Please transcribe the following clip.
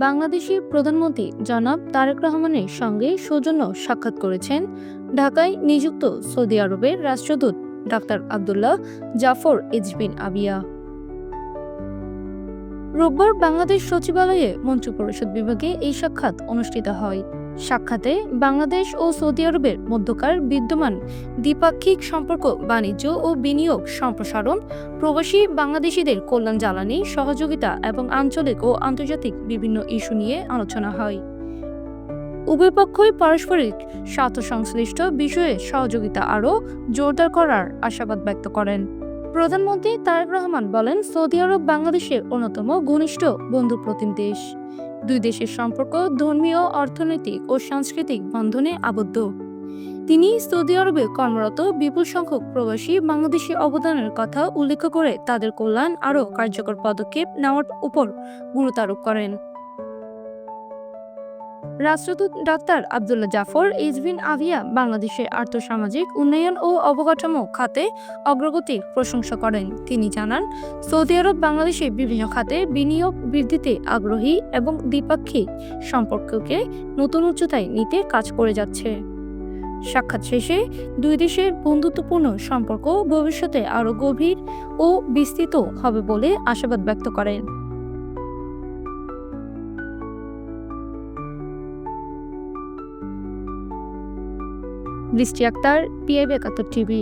বাংলাদেশি প্রধানমন্ত্রী জনাব তারেক রহমানের সঙ্গে সৌজন্য সাক্ষাৎ করেছেন ঢাকায় নিযুক্ত সৌদি আরবের রাষ্ট্রদূত ডাক্তার আবদুল্লাহ জাফর এজবিন আবিয়া। রোববার বাংলাদেশ সচিবালয়ে মন্ত্রিপরিষদ বিভাগে এই সাক্ষাৎ অনুষ্ঠিত হয়। সাক্ষাতে বাংলাদেশ ও সৌদি আরবের মধ্যকার বিদ্যমান দ্বিপাক্ষিক সম্পর্ক, বাণিজ্য ও বিনিয়োগ সম্প্রসারণ, প্রবাসী বাংলাদেশিদের কল্যাণ, জ্বালানি সহযোগিতা এবং আঞ্চলিক ও আন্তর্জাতিক বিভিন্ন ইস্যু নিয়ে আলোচনা হয়। উভয় পক্ষই পারস্পরিক স্বার্থ সংশ্লিষ্ট বিষয়ে সহযোগিতা আরও জোরদার করার আশাবাদ ব্যক্ত করেন। প্রধানমন্ত্রী তারেক রহমান বলেন, সৌদি আরব বাংলাদেশের অন্যতম ঘনিষ্ঠ বন্ধুপ্রতিম দেশ। দুই দেশের সম্পর্ক ধর্মীয়, অর্থনৈতিক ও সাংস্কৃতিক বন্ধনে আবদ্ধ। তিনি সৌদি আরবে কর্মরত বিপুল সংখ্যক প্রবাসী বাংলাদেশি অবদানের কথা উল্লেখ করে তাদের কল্যাণ আরও কার্যকর পদক্ষেপ নেওয়ার উপর গুরুত্ব আরোপ করেন। রাষ্ট্রদূত ডাক্তার আবদুল্লাহ জাফর এজবিন আবিয়া বাংলাদেশের আর্থসামাজিক উন্নয়ন ও অবকাঠামো খাতে অগ্রগতির প্রশংসা করেন। তিনি জানান, সৌদি আরব বাংলাদেশে বিভিন্ন খাতে বিনিয়োগ বৃদ্ধিতে আগ্রহী এবং দ্বিপাক্ষিক সম্পর্ককে নতুন উচ্চতায় নিতে কাজ করে যাচ্ছে। সাক্ষাৎ শেষে দুই দেশের বন্ধুত্বপূর্ণ সম্পর্ক ভবিষ্যতে আরও গভীর ও বিস্তৃত হবে বলে আশাবাদ ব্যক্ত করেন। বৃষ্টি আক্তার, PIB ৭১ টিভি।